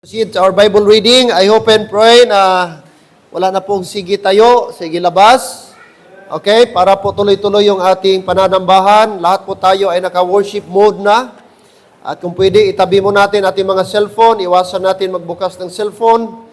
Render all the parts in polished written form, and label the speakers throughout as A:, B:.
A: Proceed to our Bible reading. I hope and pray na wala na pong sige tayo, sige labas. Okay, para po tuloy-tuloy yung ating pananambahan. Lahat po tayo ay naka-worship mode na. At kung pwede, itabi mo natin ating mga cellphone. Iwasan natin magbukas ng cellphone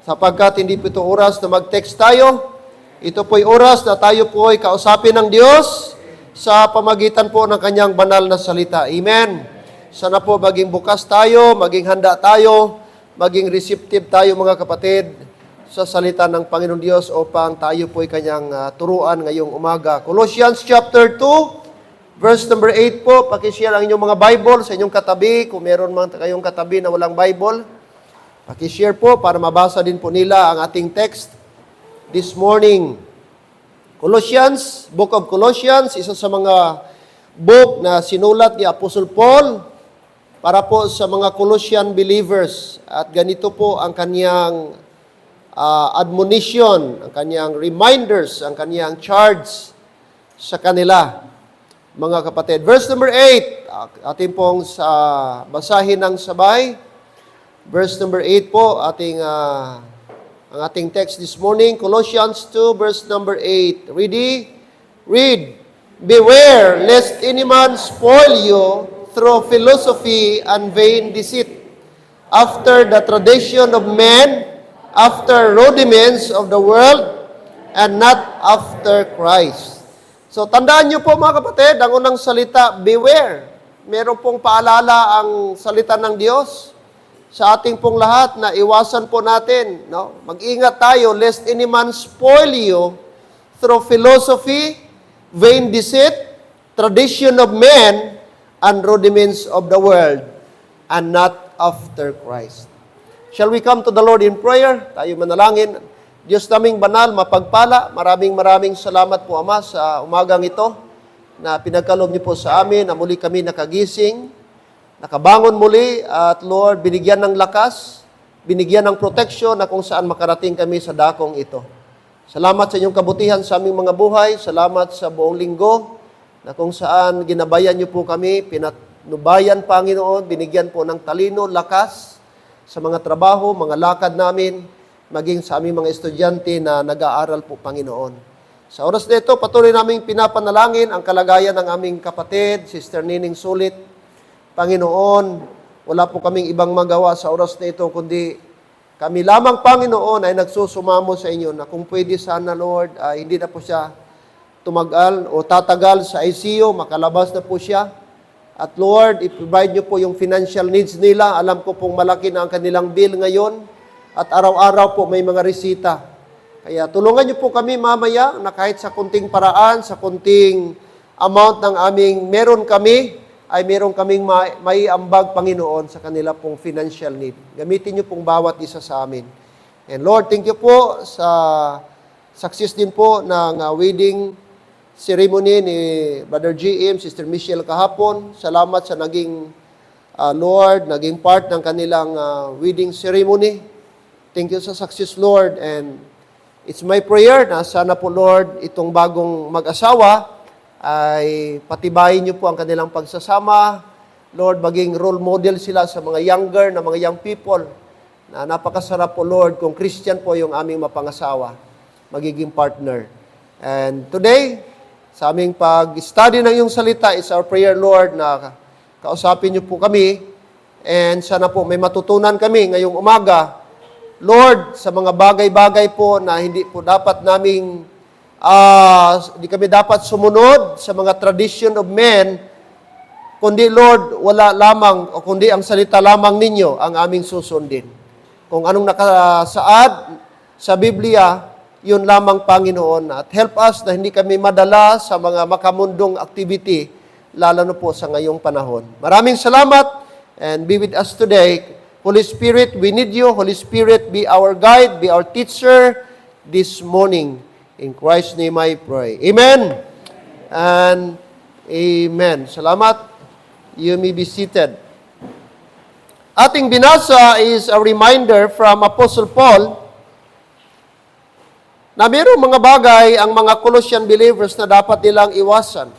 A: sapagkat hindi po ito oras na mag-text tayo. Ito po'y oras na tayo po ay kausapin ng Diyos sa pamagitan po ng Kanyang banal na salita. Amen. Sana po maging bukas tayo, maging handa tayo, maging receptive tayo mga kapatid sa salita ng Panginoon Diyos upang tayo po ay Kanyang turuan ngayong umaga. Colossians chapter 2, verse number 8 po. Pakishare ang inyong mga Bible sa inyong katabi. Kung meron man kayong katabi na walang Bible, pakishare po para mabasa din po nila ang ating text this morning. Colossians, Book of Colossians, isa sa mga book na sinulat ni Apostle Paul para po sa mga Colossian believers. At ganito po ang kaniyang admonition, ang kaniyang reminders, ang kaniyang charge sa kanila, mga kapatid. Verse number 8, ating pong basahin ng sabay. Verse number 8 po, ang ating text this morning, Colossians 2, verse number 8. Ready? Read. Beware lest any man spoil you through philosophy and vain deceit, after the tradition of men, after rudiments of the world, and not after Christ. So, tandaan niyo po mga kapatid, ang unang salita, beware. Meron pong paalala ang salita ng Diyos sa ating pong lahat na iwasan po natin. No? Mag-ingat tayo, lest any man spoil you through philosophy, vain deceit, tradition of men, and rudiments of the world, and not after Christ. Shall we come to the Lord in prayer? Tayo manalangin. Diyos naming banal, mapagpala, maraming salamat po, Ama, sa umagang ito na pinagkaloob niyo po sa amin, na muli kami nakagising, nakabangon muli, at Lord, binigyan ng lakas, binigyan ng protection na kung saan makarating kami sa dakong ito. Salamat sa inyong kabutihan sa aming mga buhay, salamat sa buong linggo, na kung saan ginabayan niyo po kami, pinatnubayan, Panginoon, binigyan po ng talino, lakas sa mga trabaho, mga lakad namin, maging sa aming mga estudyante na nag-aaral po, Panginoon. Sa oras na ito, patuloy naming pinapanalangin ang kalagayan ng aming kapatid, Sister Nining Sulit. Panginoon, wala po kaming ibang magawa sa oras na ito, kundi kami lamang, Panginoon, ay nagsusumamo sa inyo na kung pwede sana, Lord, hindi na po siya tumagal o tatagal sa ICU, makalabas na po siya. At Lord, i-provide niyo po yung financial needs nila. Alam ko pong malaki na ang kanilang bill ngayon at araw-araw po may mga resita. Kaya tulungan niyo po kami mamaya na kahit sa kunting paraan, sa kunting amount ng aming meron kami, ay meron kaming may ambag, Panginoon, sa kanila pong financial need. Gamitin niyo pong bawat isa sa amin. And Lord, thank you po sa success din po ng wedding ceremony ni Brother GM, Sister Michelle kahapon. Salamat sa naging, Lord, naging part ng kanilang wedding ceremony. Thank you sa success, Lord. And it's my prayer na sana po, Lord, itong bagong mag-asawa ay patibayin niyo po ang kanilang pagsasama. Lord, maging role model sila sa mga younger na mga young people na napakasarap po, Lord, kung Christian po yung aming mapangasawa, magiging partner. And today, sa aming pag-study ng iyong salita is our prayer, Lord, na kausapin niyo po kami and sana po may matutunan kami ngayong umaga. Lord, sa mga bagay-bagay po na hindi po dapat naming, hindi kami dapat sumunod sa mga tradition of men, kundi Lord, wala lamang, o kundi ang salita lamang ninyo ang aming susundin. Kung anong nakasaad sa Biblia, yun lamang, Panginoon, at help us na hindi kami madala sa mga makamundong activity, lalo na po sa ngayong panahon. Maraming salamat, and be with us today. Holy Spirit, we need you. Holy Spirit, be our guide, be our teacher this morning. In Christ's name I pray. Amen and amen. Salamat. You may be seated. Ating binasa is a reminder from Apostle Paul na mayroong mga bagay ang mga Colossian believers na dapat nilang iwasan.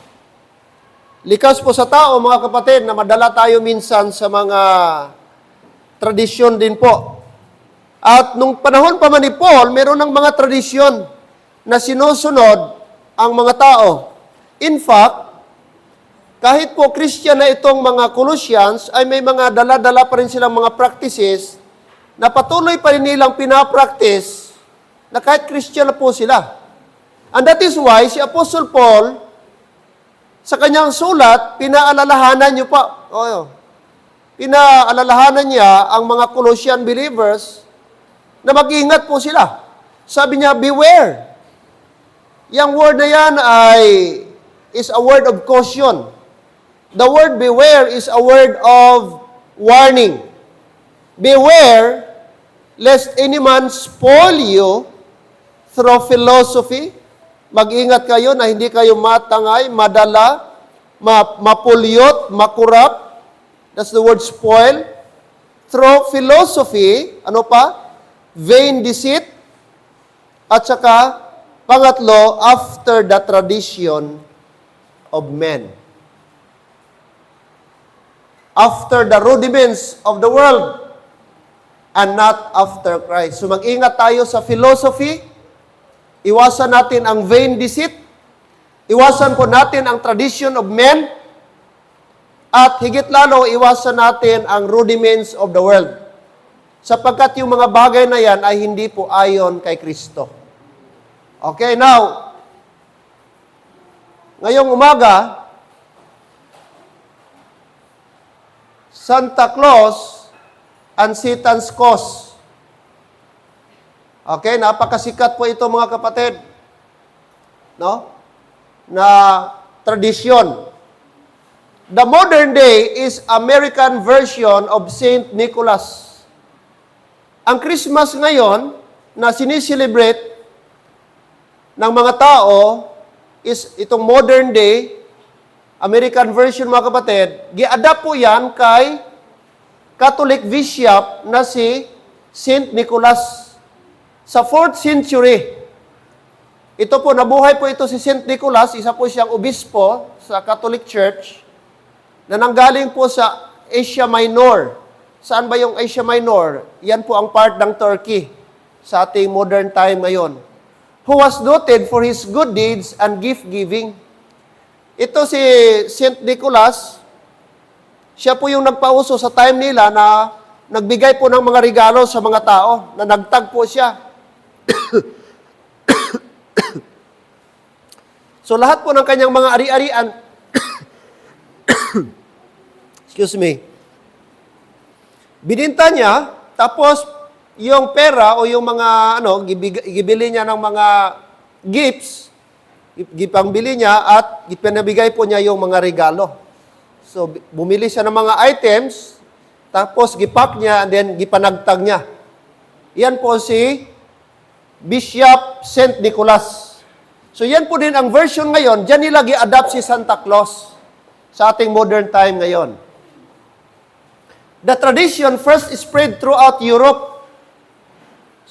A: Likas po sa tao, mga kapatid, na madala tayo minsan sa mga tradisyon din po. At nung panahon pa man ni Paul, meron ng mga tradisyon na sinusunod ang mga tao. In fact, kahit po Christian na itong mga Colossians, ay may mga dala-dala pa rin silang mga practices na patuloy pa rin nilang pinapractice na kahit Christian na po sila. And that is why si Apostle Paul, sa kanyang sulat, pinaalalahanan niya ang mga Colossian believers na mag-ingat po sila. Sabi niya, beware. Yang word na yan is a word of caution. The word beware is a word of warning. Beware lest any man spoil you through philosophy. Mag-ingat kayo na hindi kayo matangay, madala, mapulyot, makurap. That's the word spoil. Through philosophy, ano pa? Vain deceit. At saka, pangatlo, after the tradition of men. After the rudiments of the world and not after Christ. So mag-ingat tayo sa philosophy. Iwasan natin ang vain deceit. Iwasan po natin ang tradition of men. At higit lalo, iwasan natin ang rudiments of the world. Sapagkat yung mga bagay na yan ay hindi po ayon kay Kristo. Okay, now, ngayong umaga, Santa Claus and Satan's cause. Okay, napakasikat po ito mga kapatid. No? Na tradisyon. The modern day is American version of Saint Nicholas. Ang Christmas ngayon na siniselebrate ng mga tao is itong modern day, American version mga kapatid, gi-adapt po yan kay Catholic bishop na si Saint Nicholas. Sa 4th century, ito po, nabuhay po ito si Saint Nicholas, isa po siyang obispo sa Catholic Church, na nanggaling po sa Asia Minor. Saan ba yung Asia Minor? Yan po ang part ng Turkey sa ating modern time ngayon. Who was noted for his good deeds and gift-giving. Ito si Saint Nicholas, siya po yung nagpauso sa time nila na nagbigay po ng mga regalo sa mga tao, na nagtagpo siya. So lahat po ng kanyang mga ari-arian, excuse me, bininta niya, tapos yung pera o yung mga, gibili niya ng mga gifts, gipangbili niya at ipinabigay po niya yung mga regalo. So, bumili siya ng mga items, tapos gipak niya, and then gipanagtag niya. Yan po si Bishop St. Nicholas. So, yan po din ang version ngayon. Diyan nila gi-adapt si Santa Claus sa ating modern time ngayon. The tradition first spread throughout Europe.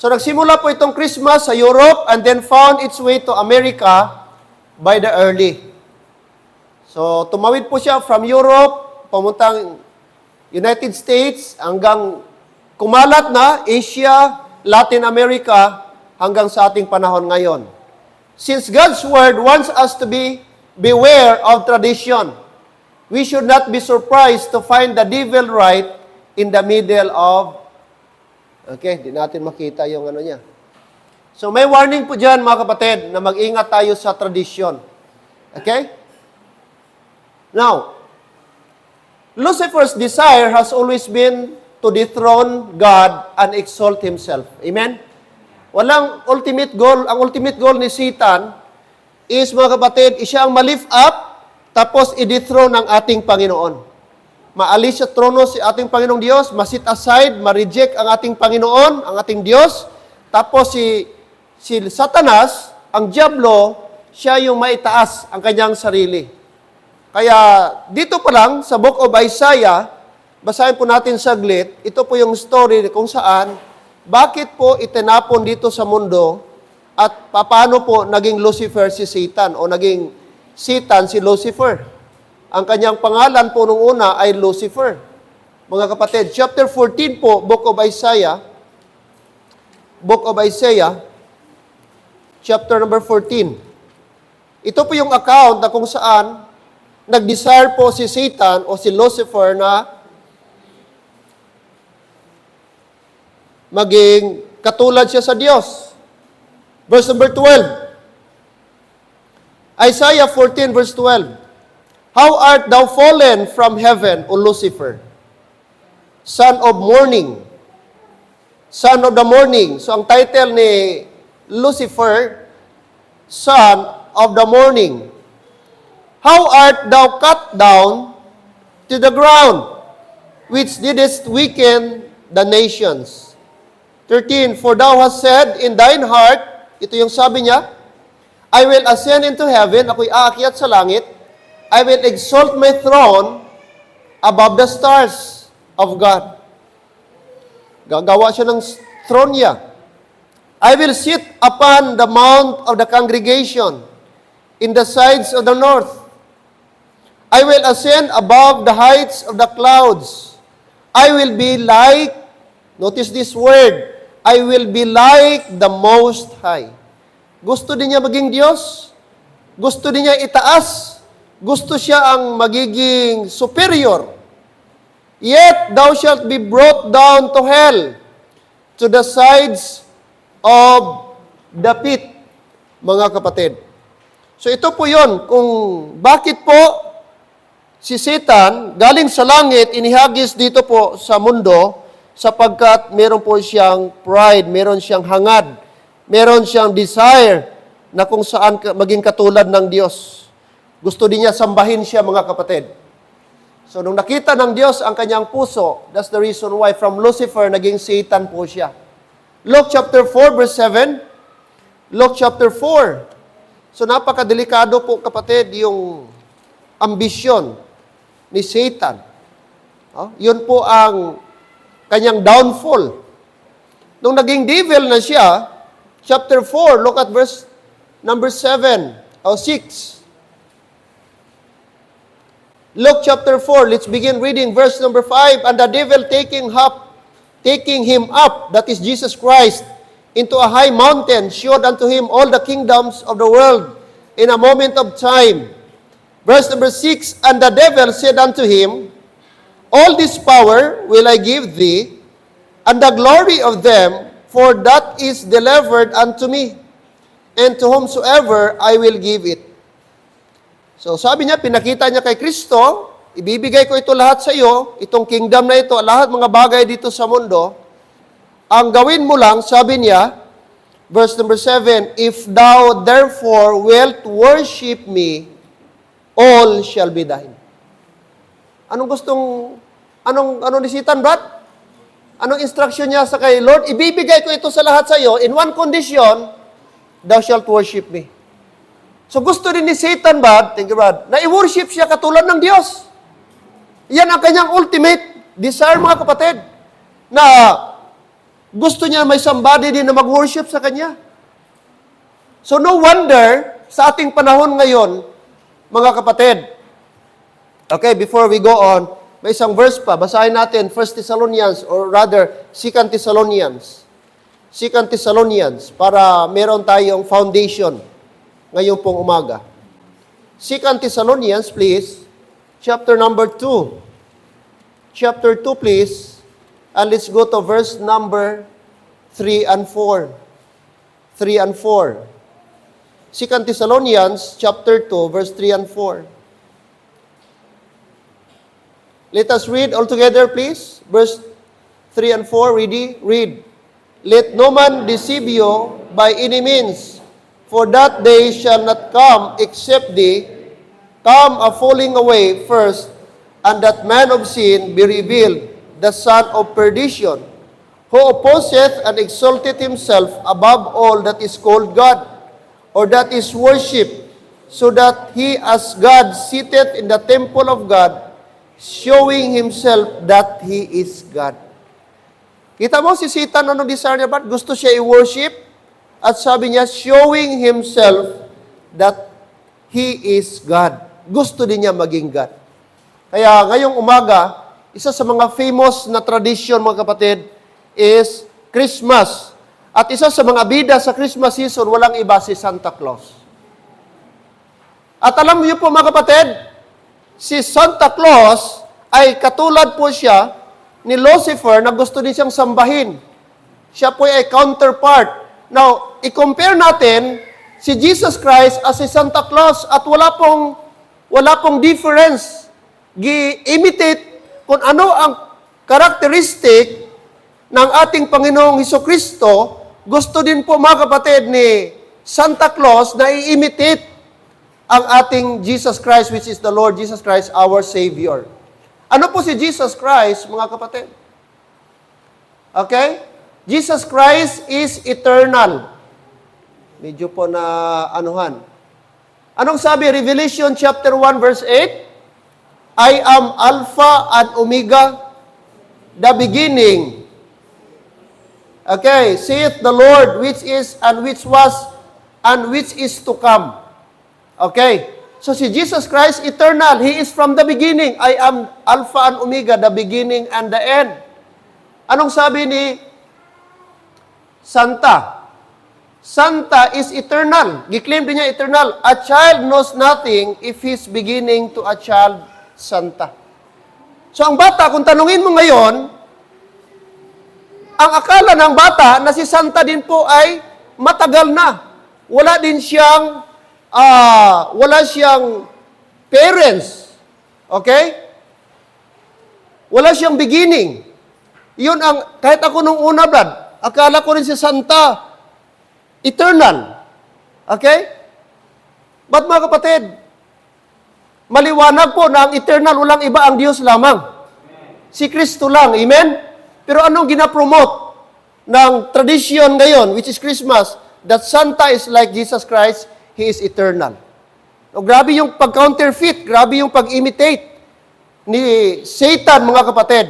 A: So, nagsimula po itong Christmas sa Europe and then found its way to America by the early. So, tumawid po siya from Europe, pamuntang United States, hanggang kumalat na Asia, Latin America, hanggang sa ating panahon ngayon. Since God's Word wants us to beware of tradition, we should not be surprised to find the devil right in the middle of, okay, di natin makita yung niya. So may warning po dyan mga kapatid na mag-ingat tayo sa tradisyon. Okay? Now, Lucifer's desire has always been to dethrone God and exalt himself. Amen? Walang ultimate goal. Ang ultimate goal ni Satan is, mga kapatid, siya ang ma-lift up, tapos i-dethrone ng ating Panginoon. Maalis sa trono si ating Panginoong Diyos, ma-sit aside, ma-reject ang ating Panginoon, ang ating Diyos, tapos si Satanas, ang Diablo, siya yung maitaas ang kanyang sarili. Kaya dito pa lang, sa Book of Isaiah, basahin po natin saglit, ito po yung story kung saan, bakit po itinapon dito sa mundo, at paano po naging Lucifer si Satan, o naging Satan si Lucifer. Ang kanyang pangalan po nung una ay Lucifer. mga kapatid. Chapter 14 po, Book of Isaiah. Book of Isaiah, chapter number 14. Ito po yung account na kung saan nag-desire po si Satan o si Lucifer na maging katulad siya sa Diyos. Verse number 12. Isaiah 14 verse 12. How art thou fallen from heaven, O Lucifer, son of morning? Son of the morning. So ang title ni Lucifer, son of the morning. How art thou cut down to the ground, which didst weaken the nations? 13, for thou hast said in thine heart, ito yung sabi niya, I will ascend into heaven, ako'y aakyat sa langit, I will exalt my throne above the stars of God. Gagawa siya ng throne niya. I will sit upon the mount of the congregation in the sides of the north. I will ascend above the heights of the clouds. I will be like, notice this word, I will be like the Most High. Gusto din niya maging Diyos. Gusto din niya itaas. Gusto siya ang magiging superior. Yet thou shalt be brought down to hell, to the sides of the pit, mga kapatid. So ito po yon kung bakit po si Satan galing sa langit, inihagis dito po sa mundo, sapagkat meron po siyang pride, meron siyang hangad, meron siyang desire na kung saan maging katulad ng Diyos. Gusto din niya sambahin siya, mga kapatid. So, nung nakita ng Diyos ang kanyang puso, that's the reason why from Lucifer, naging Satan po siya. Luke chapter 4, verse 7. Luke chapter 4. So, napakadelikado po, kapatid, yung ambisyon ni Satan. Yun po ang kanyang downfall. Nung naging devil na siya, chapter 4, look at verse number 7 o 6. Luke chapter 4, let's begin reading verse number 5. And the devil taking him up, that is Jesus Christ, into a high mountain, showed unto him all the kingdoms of the world in a moment of time. Verse number 6, and the devil said unto him, all this power will I give thee, and the glory of them, for that is delivered unto me, and to whomsoever I will give it. So sabi niya, pinakita niya kay Kristo, ibibigay ko ito lahat sa iyo, itong kingdom na ito, lahat mga bagay dito sa mundo. Ang gawin mo lang, sabi niya, verse number 7, if thou therefore wilt worship me, all shall be thine. Anong ni Satan, Brad? Anong instruction niya sa kay Lord? Ibibigay ko ito sa lahat sa iyo, in one condition, thou shalt worship me. So gusto rin ni Satan, thank you, Brad, na i-worship siya katulad ng Diyos. Yan ang kanyang ultimate desire, mga kapatid, na gusto niya may somebody din na mag-worship sa kanya. So no wonder, sa ating panahon ngayon, mga kapatid, okay, before we go on, may isang verse pa, basahin natin, 1 Thessalonians, or rather, 2 Thessalonians. 2 Thessalonians, para meron tayong foundation ngayong pong umaga. 2 Thessalonians, please. Chapter number 2. Chapter 2, please. And let's go to verse number 3 and 4. 3 and 4. 2 Thessalonians, chapter 2, verse 3 and 4. Let us read all together, please. Verse 3 and 4, read. Let no man deceive you by any means, for that day shall not come, except they come a falling away first, and that man of sin be revealed, the son of perdition, who opposeth and exalteth himself above all that is called God, or that is worshipped, so that he as God sitteth in the temple of God, showing himself that he is God. Kita mo si Satan, anong desire niya ba? Gusto siya i-worship, at sabi niya, showing himself that he is God. Gusto din niya maging God. Kaya ngayong umaga, isa sa mga famous na tradition, mga kapatid, is Christmas. At isa sa mga bida sa Christmas season, walang iba si Santa Claus. At alam niyo po, mga kapatid, si Santa Claus ay katulad po siya ni Lucifer na gusto din siyang sambahin. Siya po ay counterpart. Now, i-compare natin si Jesus Christ as si Santa Claus at wala pong difference. Gi-imitate kung ano ang characteristic ng ating Panginoong Hesukristo, gusto din po, mga kapatid, ni Santa Claus na i-imitate ang ating Jesus Christ, which is the Lord Jesus Christ, our Savior. Ano po si Jesus Christ, mga kapatid? Okay? Jesus Christ is eternal. Medyo po na anuhan. Anong sabi? Revelation chapter 1 verse 8? I am Alpha and Omega, the beginning. Okay, saith the Lord, which is and which was and which is to come. Okay, so si Jesus Christ, eternal. He is from the beginning. I am Alpha and Omega, the beginning and the end. Anong sabi ni Santa? Santa is eternal. Giklaim din niya eternal. A child knows nothing if he's beginning to a child Santa. So ang bata, kung tanungin mo ngayon, ang akala ng bata na si Santa din po ay matagal na. Wala din siyang wala siyang parents. Okay? Wala siyang beginning. Yun ang, kahit ako nung una, Brad, akala ko rin si Santa eternal. Okay? But mga kapatid, maliwanag po na ang eternal, walang iba, ang Diyos lamang. Si Kristo lang. Amen? Pero anong ginapromote ng tradition ngayon, which is Christmas, that Santa is like Jesus Christ, He is eternal. O, grabe yung pag-counterfeit, grabe yung pag-imitate ni Satan, mga kapatid,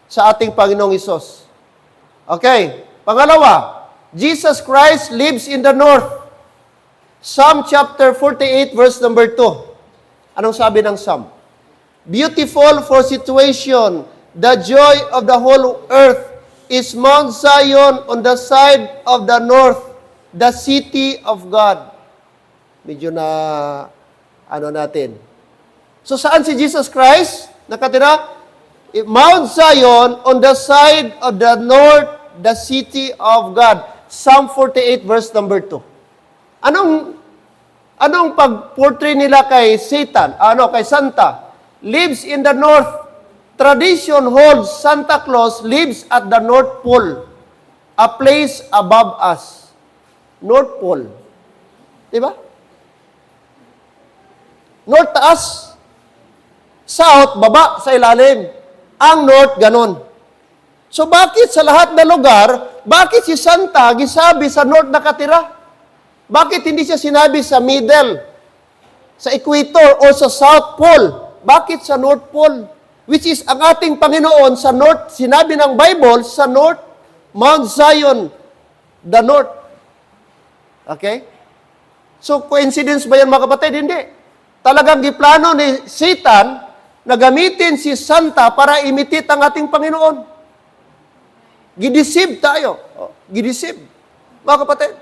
A: sa ating Panginoong Hesus. Okay. Pangalawa, Jesus Christ lives in the north. Psalm chapter 48, verse number 2. Anong sabi ng Psalm? Beautiful for situation, the joy of the whole earth is Mount Zion on the side of the north, the city of God. Medyo na, natin. So saan si Jesus Christ nakatira? Mount Zion on the side of the north, the city of God. Psalm 48, verse number 2. Anong pag-portray nila kay Satan? Kay Santa? Lives in the north. Tradition holds Santa Claus lives at the North Pole, a place above us. North Pole. Diba? North taas. South, baba sa ilalim. Ang North, ganon. So bakit sa lahat na lugar, bakit si Santa gisabi sa North nakatira? Bakit hindi siya sinabi sa middle, sa equator, o sa South Pole? Bakit sa North Pole? Which is ang ating Panginoon sa North, sinabi ng Bible, sa North, Mount Zion, the North. Okay? So, coincidence ba yan, mga kapatid? Hindi. Talagang giplano ni Satan na gamitin si Santa para imitate ang ating Panginoon. Gideceive tayo. Gideceive. Mga kapatid,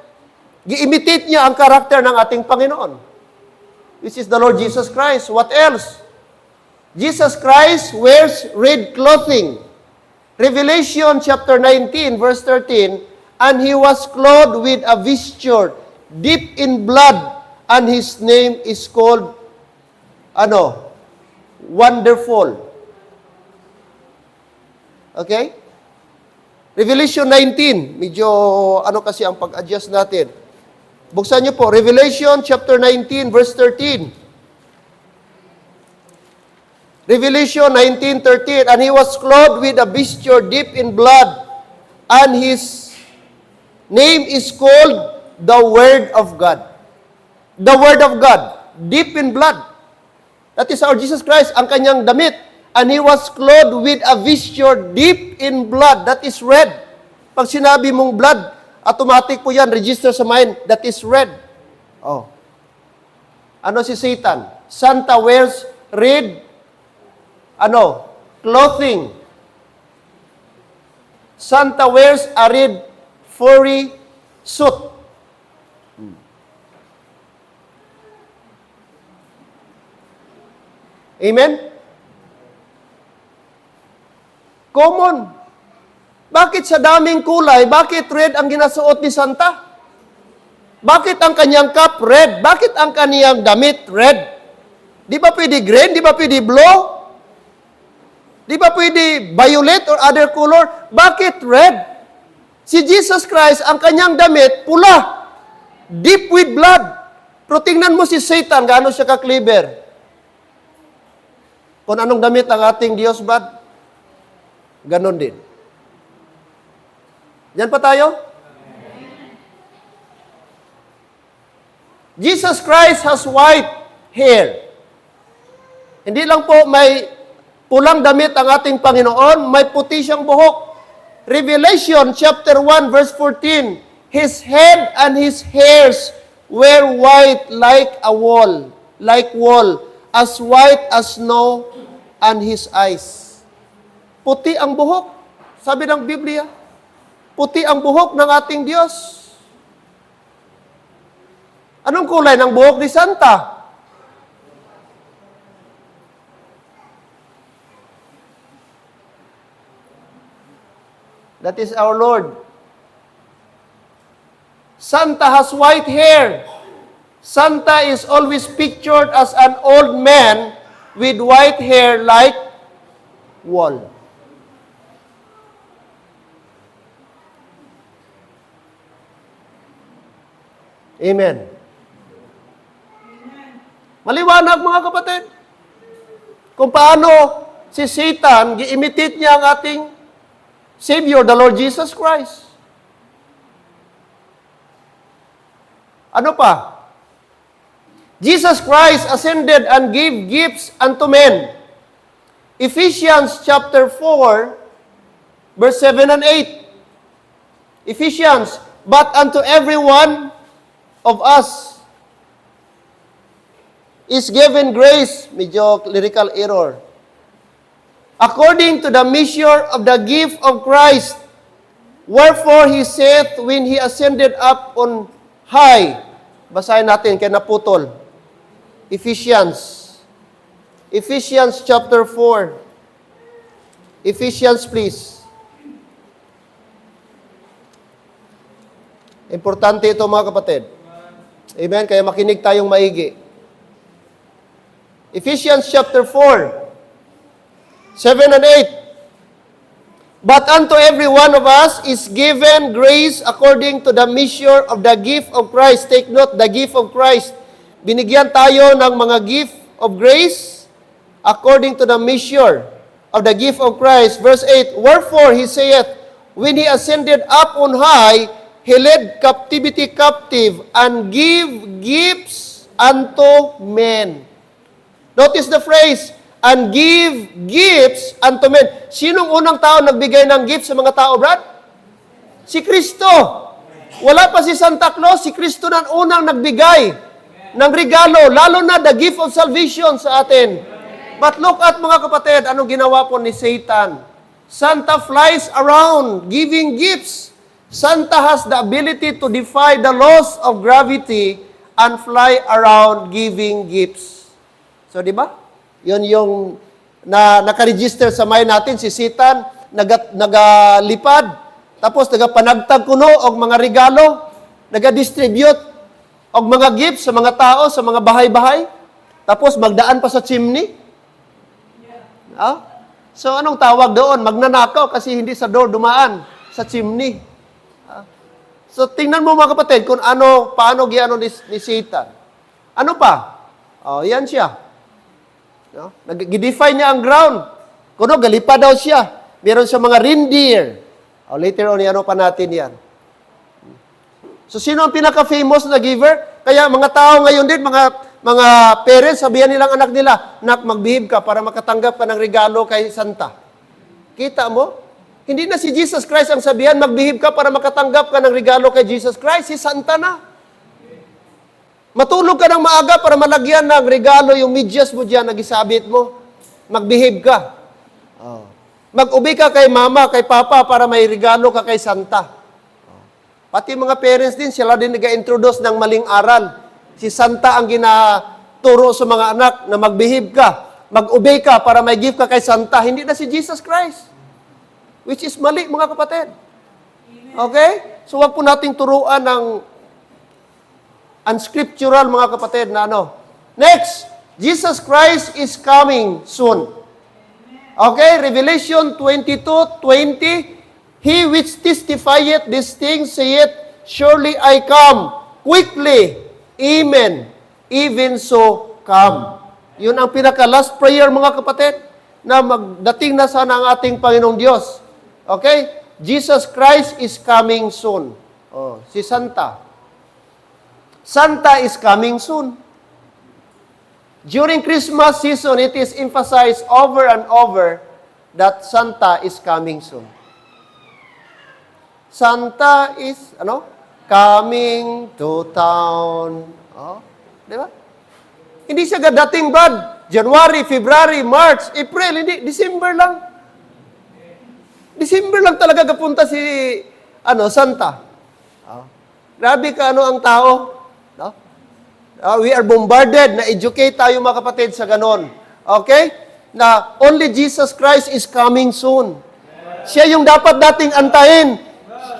A: gi-imitate niya ang karakter ng ating Panginoon. Which is the Lord Jesus Christ. What else? Jesus Christ wears red clothing. Revelation chapter 19, verse 13, and He was clothed with a vesture dipped in blood, and His name is called, Wonderful. Okay? Revelation 19, medyo kasi ang pag-adjust natin. Buksan niyo po, Revelation chapter 19, verse 13. Revelation 19:13, and He was clothed with a vesture dipped in blood, and His name is called the Word of God. The Word of God, dipped in blood. That is our Jesus Christ, ang kanyang damit. And He was clothed with a vesture dipped in blood, that is red. Pag sinabi mong blood, automatic po yan, register sa mind, that is red. Oh. Ano si Satan? Santa wears red clothing. Santa wears a red furry suit. Amen? Common. Bakit sa daming kulay, bakit red ang ginasuot ni Santa? Bakit ang kanyang cap red? Bakit ang kanyang damit red? Di ba pwede green? Di ba pwede blue? Di ba pwede violet or other color? Bakit red? Si Jesus Christ, ang kanyang damit, pula. Deep with blood. Pero tingnan mo si Satan, gaano siya ka-clever. Kung anong damit ang ating Diyos, Brad, ganon din. Yan pa tayo? Jesus Christ has white hair. Hindi lang po may pulang damit ang ating Panginoon, may puti siyang buhok. Revelation chapter 1 verse 14, His head and His hairs were white like wool, as white as snow, and His eyes. Puti ang buhok. Sabi ng Biblia, puti ang buhok ng ating Diyos. Anong kulay ng buhok ni Santa? That is our Lord. Santa has white hair. Santa is always pictured as an old man with white hair like wool. Amen. Maliwanag mga kapatid. Kung paano si Satan, gi-imitate niya ang ating Savior, the Lord Jesus Christ. Ano pa? Jesus Christ ascended and gave gifts unto men. Ephesians chapter 4, verse 7 and 8. Ephesians, but unto every one of us is given grace, medyo lyrical error, according to the measure of the gift of Christ. Wherefore He saith, when He ascended up on high. Basahin natin, kaya naputol. Ephesians chapter 4. Ephesians, please. Importante ito mga kapatid. Amen? Kaya makinig tayong maigi. Ephesians chapter 4. 7 and 8. But unto every one of us is given grace according to the measure of the gift of Christ. Take note, the gift of Christ. Binigyan tayo ng mga gift of grace according to the measure of the gift of Christ. Verse 8, Wherefore He saith, when He ascended up on high, He led captivity captive and give gifts unto men. Notice the phrase, and give gifts unto men. Sinong unang tao nagbigay ng gifts sa mga tao, Brad? Si Kristo. Wala pa si Santa Claus, si Kristo na unang nagbigay ng regalo, lalo na the gift of salvation sa atin. But look at mga kapatid, anong ginawa po ni Satan? Santa flies around giving gifts. Santa has the ability to defy the laws of gravity and fly around giving gifts. So, di ba? Yun yung nakaregister sa mind natin, si Satan, nagalipad, tapos nagapanagtag kuno og mga regalo, nagadistribute og mga gifts sa mga tao, sa mga bahay-bahay, tapos magdaan pa sa chimney. Ah? So, anong tawag doon? Magnanakaw kasi hindi sa door dumaan, sa chimney. Ah? So, tingnan mo mga kapatid kung paano giano ni Satan. Ano pa? Oh, yan siya. No? Nag-define niya ang ground. Kuno, galipa daw siya. Meron siya mga reindeer. Later on, pa natin yan. So, sino ang pinaka-famous na giver? Kaya mga tao ngayon din, mga parents, sabihan nilang anak nila, nak, magbihib ka para makatanggap ka ng regalo kay Santa. Kita mo? Hindi na si Jesus Christ ang sabihan, magbihib ka para makatanggap ka ng regalo kay Jesus Christ. Si Santa na. Matulog ka ng maaga para malagyan ng regalo yung medyas mo dyan, nagisabit mo. Magbehave ka. Oh. Mag-ubi ka kay mama, kay papa, para may regalo ka kay Santa. Oh. Pati mga parents din, sila din nag-introduce ng maling aral. Si Santa ang ginaturo sa mga anak na mag-behave ka, mag-obey ka para may gift ka kay Santa. Hindi na si Jesus Christ. Which is mali, mga kapatid. Okay? So, wag po nating turuan ng unscriptural, mga kapatid, na ano. Next, Jesus Christ is coming soon. Okay, Revelation 22:20, He which testifieth these things saith, Surely I come quickly. Amen. Even so come. Yun ang pinaka-last prayer, mga kapatid, na magdating na sana ang ating Panginoong Diyos. Okay? Jesus Christ is coming soon. Oh, si Santa. Santa is coming soon. During Christmas season, it is emphasized over and over that Santa is coming soon. Santa is, coming to town. Oh, di ba? Hindi siya dating bad. January, February, March, April, hindi. December lang. December lang talaga kapunta si, Santa. Oh. Grabe ka, ang tao. No? We are bombarded, na-educate tayo mga kapatid sa ganon. Okay? Na only Jesus Christ is coming soon. Siya yung dapat dating antayin.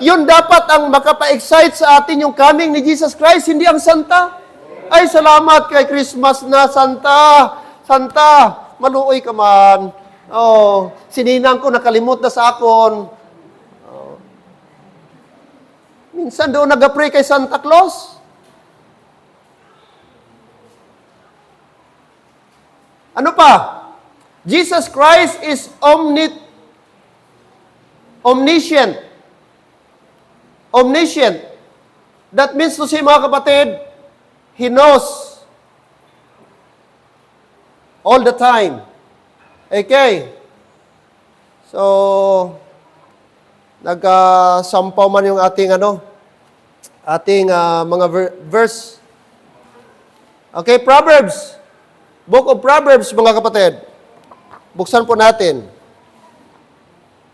A: Yun dapat ang makapa-excite sa atin yung coming ni Jesus Christ, hindi ang Santa. Ay, salamat kay Christmas na, Santa. Santa, maluoy ka man. Oh, sininang ko nakalimot na sa akon. Oh. Minsan doon nag-pray kay Santa Claus. Ano pa? Jesus Christ is omniscient. Omniscient. That means to say, mga kapatid, He knows all the time. Okay. So, nagsampaw man yung ating mga verse. Okay, Proverbs. Book of Proverbs, mga kapatid. Buksan po natin.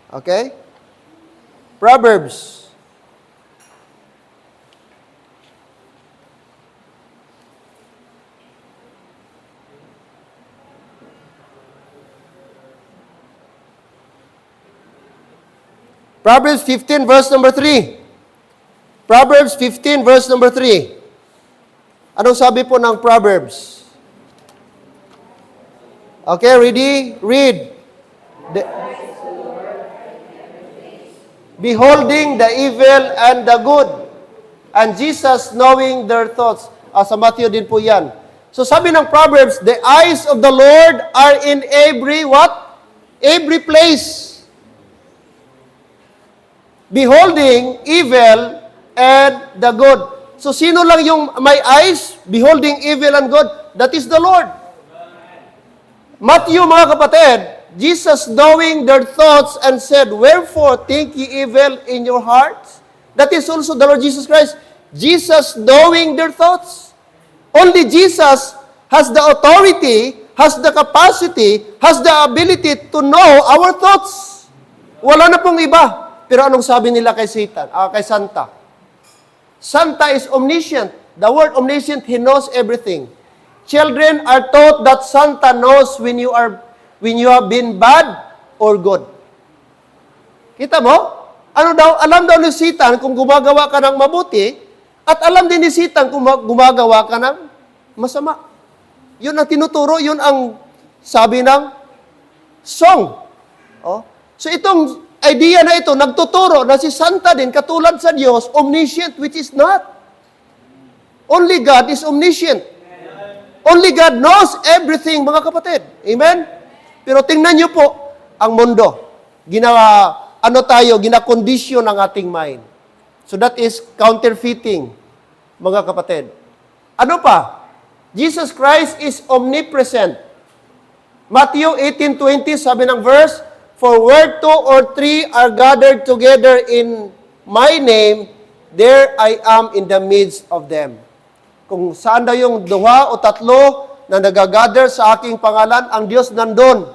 A: Okay? Proverbs. Proverbs 15, verse number 3. Proverbs 15, verse number 3. Anong sabi po ng Proverbs? Okay, ready? Read. Beholding the evil and the good, and Jesus knowing their thoughts. Sa Matthew din po yan. So sabi ng Proverbs, the eyes of the Lord are in every what? Every place. Beholding evil and the good. So sino lang yung may eyes, beholding evil and good? That is the Lord. Matthew, mga kapatid, Jesus knowing their thoughts and said, Wherefore think ye evil in your hearts? That is also the Lord Jesus Christ. Jesus knowing their thoughts. Only Jesus has the authority, has the capacity, has the ability to know our thoughts. Wala na pong iba. Pero anong sabi nila kay kay Santa? Santa is omniscient. The word omniscient, He knows everything. Children are taught that Santa knows when you have been bad or good. Kita mo? Alam daw ni Satan kung gumagawa ka ng mabuti, at alam din ni Satan kung gumagawa ka ng masama. Yun ang tinuturo, yun ang sabi ng song. Oh. So itong idea na ito, nagtuturo na si Santa din, katulad sa Diyos, omniscient, which is not. Only God is omniscient. Only God knows everything, mga kapatid. Amen? Pero tingnan niyo po, ang mundo. Ginakondisyon ang ating mind. So that is counterfeiting, mga kapatid. Ano pa? Jesus Christ is omnipresent. Matthew 18:20, sabi ng verse, For where 2 or 3 are gathered together in my name, there I am in the midst of them. Kung saan daw yung 2 o 3 na nagagather sa aking pangalan, ang Diyos nandun.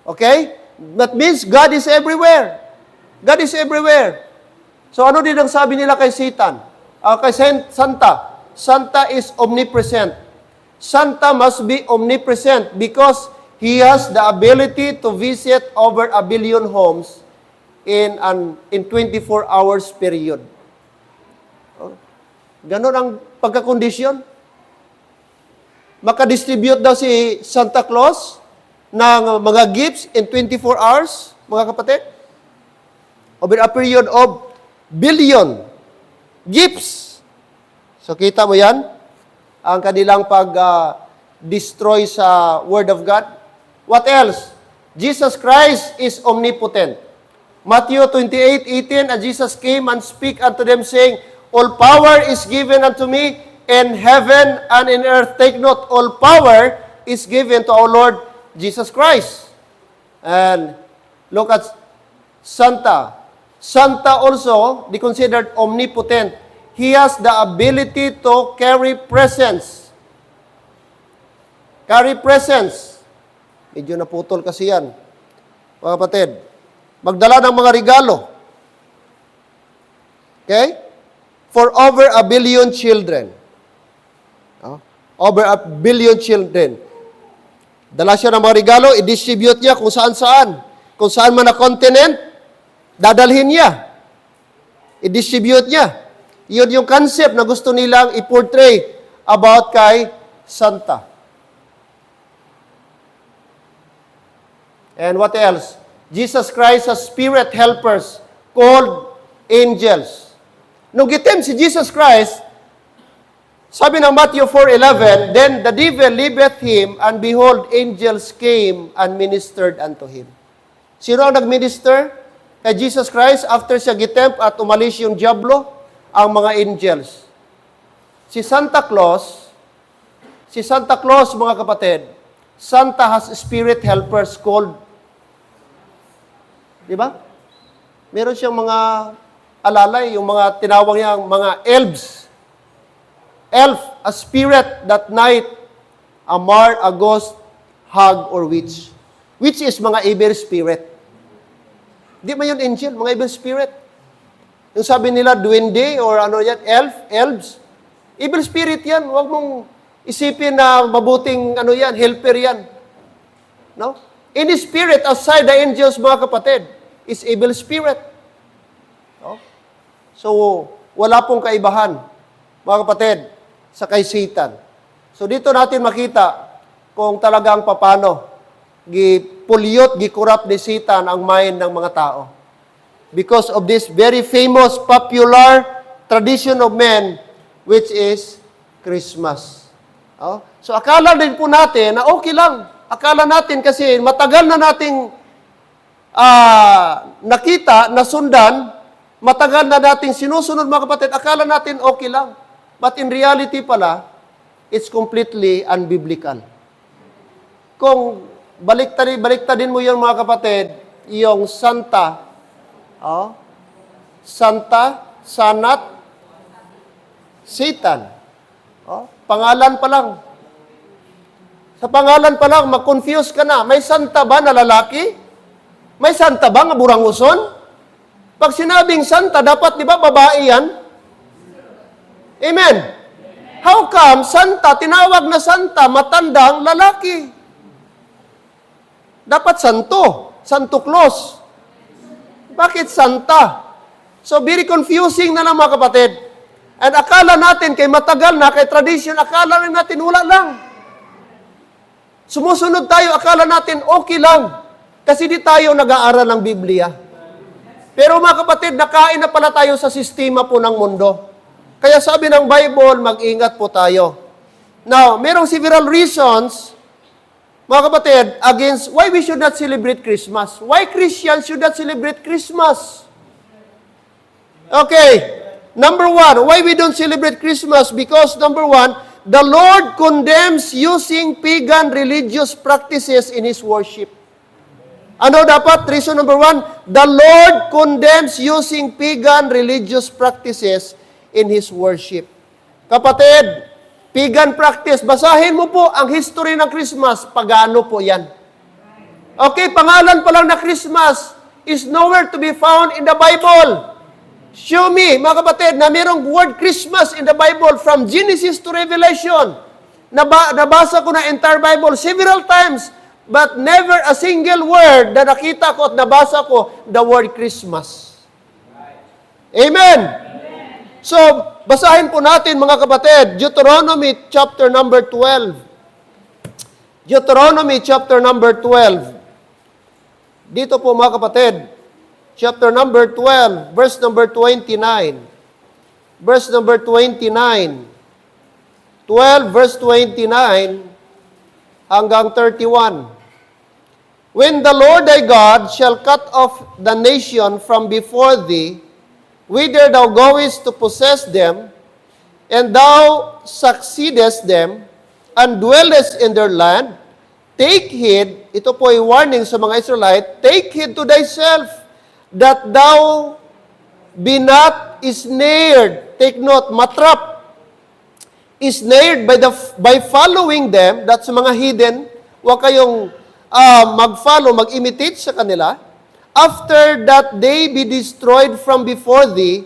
A: Okay? That means God is everywhere. God is everywhere. So ano din ang sabi nila kay Satan? Kay Santa? Santa is omnipresent. Santa must be omnipresent because he has the ability to visit over 1 billion homes in 24 hours period. Ganon ang pagkakondisyon. Makadistribute daw si Santa Claus ng mga gifts in 24 hours, mga kapatid. Over a period of billion gifts. So kita mo yan? Ang kanilang pag-destroy sa Word of God. What else? Jesus Christ is omnipotent. Matthew 28:18, and Jesus came and spake unto them, saying, all power is given unto me in heaven and in earth. Take note, all power is given to our Lord Jesus Christ. And look at Santa. Santa also, they considered omnipotent. He has the ability to carry presents. Carry presents. Medyo naputol kasi yan. Mga kapatid, magdala ng mga regalo. Okay? For over 1 billion children. Over 1 billion children. Dala siya ng mga regalo, i-distribute niya kung saan-saan. Kung saan man na continent, dadalhin niya. I-distribute niya. Iyon yung concept na gusto nilang i-portray about kay Santa. And what else? Jesus Christ has spirit helpers called angels. Nung gitim si Jesus Christ, sabi ng Matthew 4:11, then the devil leaveth him, and behold, angels came and ministered unto him. Sino ang nag-minister kay Jesus Christ after siya gitempt at umalis yung diablo? Ang mga angels. Si Santa Claus, mga kapatid, Santa has spirit helpers called, di ba? Meron siyang mga alalay, yung mga tinawag niyang mga elves. Elf, a spirit that night, a mar, a ghost, hag, or witch. Witch is mga evil spirit. Di ba yun angel? Mga evil spirit. Yung sabi nila, duwende, or ano yan, elves. Evil spirit yan. Huwag mong isipin na mabuting, ano yan, helper yan. No? Any spirit outside the angels, mga kapatid, is evil spirit. No? So, wala pong kaibahan, mga kapatid, sa kay Satan. So, dito natin makita kung talagang papano gipulyot, gikurap ni Satan ang mind ng mga tao. Because of this very famous, popular tradition of men, which is Christmas. Oh? So, akala din po natin na okay lang. Akala natin kasi matagal na nating nakita, nasundan, matagal na nating sinusunod, mga kapatid, akala natin okay lang. But in reality pala, it's completely unbiblical. Kung baliktadin mo yung mga kapatid, yung Santa, Santa, Sanat, Satan. Pangalan pa lang. Sa pangalan pa lang, mag-confuse ka na. May Santa ba na lalaki? May Santa ba nga buranguson? Pag sinabing Santa, dapat di ba babae yan? Amen. How come Santa, tinawag na Santa, matandang lalaki? Dapat Santo, Santo Claus. Bakit Santa? So, very confusing na lang, mga kapatid. And akala natin, kay matagal na, kay tradition, akala rin natin, wala lang. Sumusunod tayo, akala natin, okay lang. Kasi di tayo nag-aaral ng Biblia. Pero mga kapatid, nakain na pala tayo sa sistema po ng mundo. Kaya sabi ng Bible, mag-ingat po tayo. Now, merong several reasons, mga kapatid, against why we should not celebrate Christmas. Why Christians should not celebrate Christmas? Okay, number one, why we don't celebrate Christmas? Because number one, the Lord condemns using pagan religious practices in His worship. Ano dapat? Reason number one, the Lord condemns using pagan religious practices in His worship. Kapatid, pagan practice, basahin mo po ang history ng Christmas, pagano po yan. Okay, pangalan pa lang na Christmas is nowhere to be found in the Bible. Show me, mga kapatid, na mayroong word Christmas in the Bible from Genesis to Revelation. Nabasa ko na entire Bible several times, but never a single word na nakita ko at nabasa ko the word Christmas. Amen. So, basahin po natin mga kapatid, Deuteronomy chapter number 12. Deuteronomy chapter number 12. Dito po mga kapatid, chapter number 12, verse number 29. Verse number 29. 12 verse 29 hanggang 31. When the Lord thy God shall cut off the nation from before thee, whither thou goest to possess them, and thou succeedest them, and dwellest in their land, take heed, ito po ay warning sa mga Israelite, take heed to thyself, that thou be not snared, take note, matrap, snared by following them, that's mga hidden, huwag kayong mag-follow, mag-imitate sa kanila, after that they be destroyed from before thee,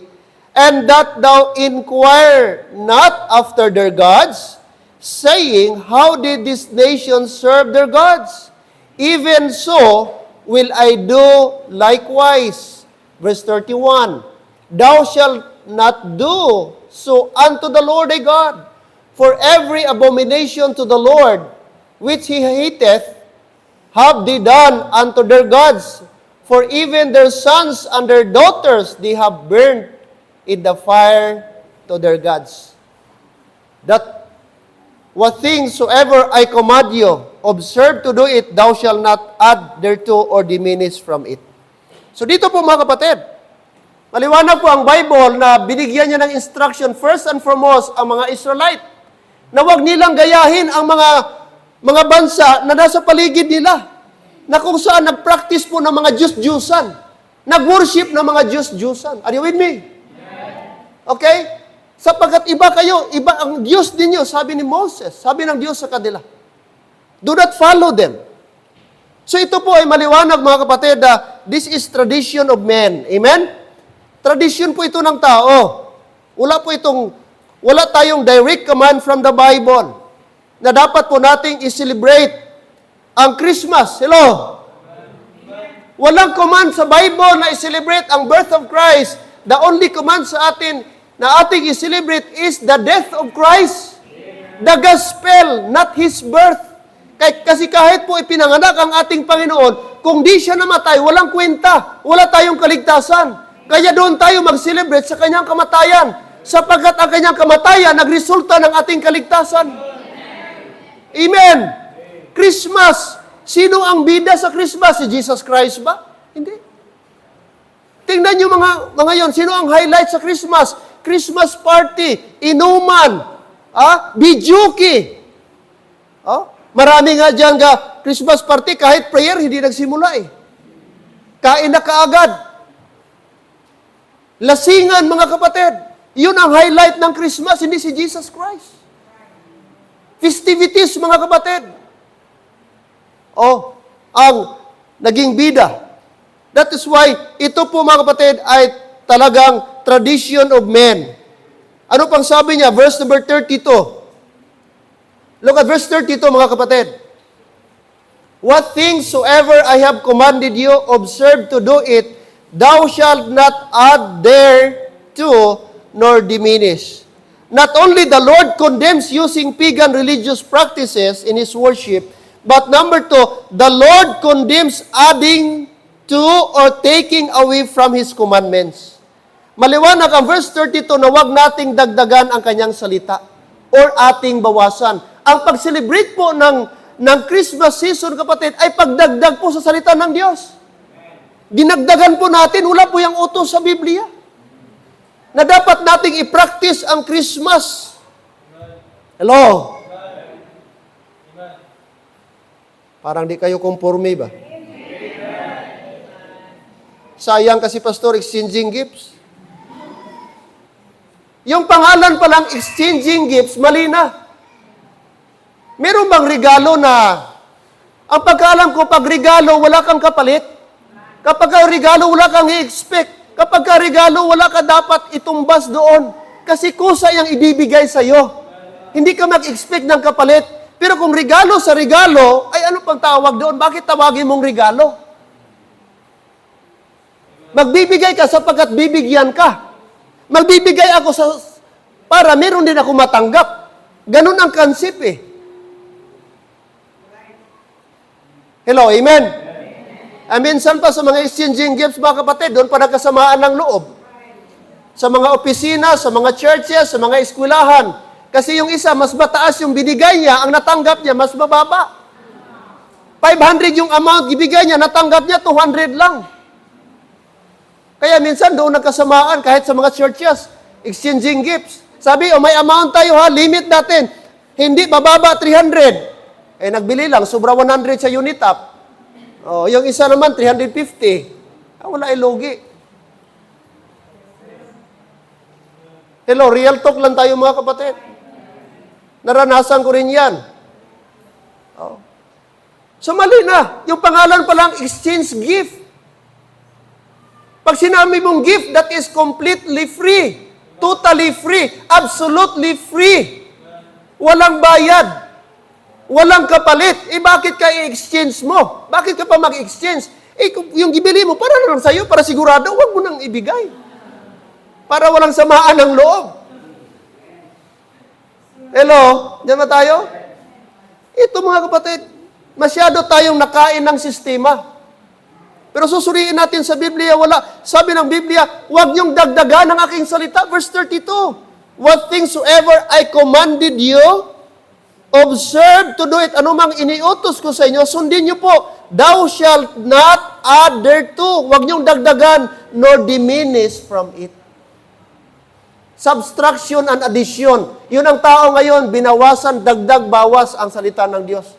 A: and that thou inquire not after their gods, saying, how did this nation serve their gods? Even so will I do likewise. Verse 31, thou shalt not do so unto the Lord thy God, for every abomination to the Lord, which he hateth, have they done unto their gods, for even their sons and their daughters they have burnt in the fire to their gods. That what things soever I command you, observe to do it, thou shalt not add thereto or diminish from it. So dito po mga kapatid, maliwanag po ang Bible na binigyan niya ng instruction first and foremost ang mga Israelite na huwag nilang gayahin ang mga bansa na nasa paligid nila, na kung saan nag-practice po ng mga Diyos-Diyusan, nag-worship ng mga Diyos-Diyusan. Are you with me? Okay? Sapagkat iba kayo, iba ang Diyos ninyo, sabi ni Moses, sabi ng Diyos sa kanila. Do not follow them. So ito po ay maliwanag mga kapatid, this is tradition of men. Amen? Tradition po ito ng tao. Wala tayong direct command from the Bible na dapat po nating i-celebrate ang Christmas. Hello? Walang command sa Bible na i-celebrate ang birth of Christ. The only command sa atin na ating i-celebrate is the death of Christ. The gospel, not His birth. Kasi kahit po ipinanganak ang ating Panginoon, kung di siya namatay, walang kwenta. Wala tayong kaligtasan. Kaya doon tayo mag-celebrate sa kanyang kamatayan. Sapagkat ang kanyang kamatayan nagresulta ng ating kaligtasan. Amen. Christmas. Sino ang bida sa Christmas? Si Jesus Christ ba? Hindi. Tingnan nyo mga yon. Sino ang highlight sa Christmas? Christmas party, inuman, bijuki. Marami nga dyan Christmas party, kahit prayer, hindi nagsimula eh. Kain na kaagad. Lasingan, mga kapatid. Yun ang highlight ng Christmas, hindi si Jesus Christ. Festivities, mga kapatid. Ang naging bida. That is why, ito po mga kapatid ay talagang tradition of men. Ano pang sabi niya? Verse number 32. Look at verse 32 mga kapatid. What things soever I have commanded you, observe to do it, thou shalt not add thereto, nor diminish. Not only the Lord condemns using pagan religious practices in His worship, but number 2, the Lord condemns adding to or taking away from His commandments. Maliwanag ang verse 32 na huwag nating dagdagan ang kanyang salita or ating bawasan. Ang pag-celebrate po ng Christmas season, kapatid, ay pagdagdag po sa salita ng Diyos. Dinagdagan po natin, wala po yung utos sa Biblia, na dapat nating i-practice ang Christmas. Hello? Parang di kayo conforme ba? Sayang kasi, Pastor, exchanging gifts. Yung pangalan pa lang, exchanging gifts, mali na. Meron bang regalo na Ang pagkaalam ko, pag regalo, wala kang kapalit. Kapag ka regalo, wala kang i-expect. Kapag ka regalo, wala ka dapat itumbas doon. Kasi kusa yung ibibigay sa'yo. Hindi ka mag-expect ng kapalit. Pero kung regalo sa regalo, ay ano pang tawag doon? Bakit tawagin mong regalo? Magbibigay ka sapagkat bibigyan ka. Magbibigay ako para meron din ako matanggap. Ganun ang concept eh. Hello, amen? Minsan pa sa mga exchanging gifts, mga kapatid, doon pa nagkasamaan ng loob. Sa mga opisina, sa mga churches, sa mga eskwelahan. Kasi yung isa, mas mataas yung binigay niya, ang natanggap niya, mas mababa. 500 yung amount, ibigay niya, natanggap niya, 200 lang. Kaya minsan doon nagkasamaan, kahit sa mga churches, exchanging gifts. Sabi, may amount tayo ha, limit natin. Hindi, bababa 300. Nagbili lang, sobra 100 sa unit up. Yung isa naman, 350. Wala ay logi. Hello, real talk lang tayo mga kapatid. Naranasan ko rin yan. So mali na. Yung pangalan pa lang, exchange gift. Pag sinabi mong gift, that is completely free. Totally free. Absolutely free. Walang bayad. Walang kapalit. Bakit ka i-exchange mo? Bakit ka pa mag-exchange? Yung gibili mo, para lang sa'yo, para sigurado, huwag mo nang ibigay. Para walang samaan ng loob. Hello? Diyan ba tayo? Ito mga kapatid, masyado tayong nakain ng sistema. Pero susuriin natin sa Biblia, wala. Sabi ng Biblia, huwag niyong dagdagan ang aking salita. Verse 32, what things soever I commanded you, observe to do it. Anumang iniutos ko sa inyo, sundin niyo po. Thou shalt not add thereto. Huwag niyong dagdagan, nor diminish from it. Subtraction and addition. Yun ang tao ngayon, binawasan, dagdag, bawas ang salita ng Diyos.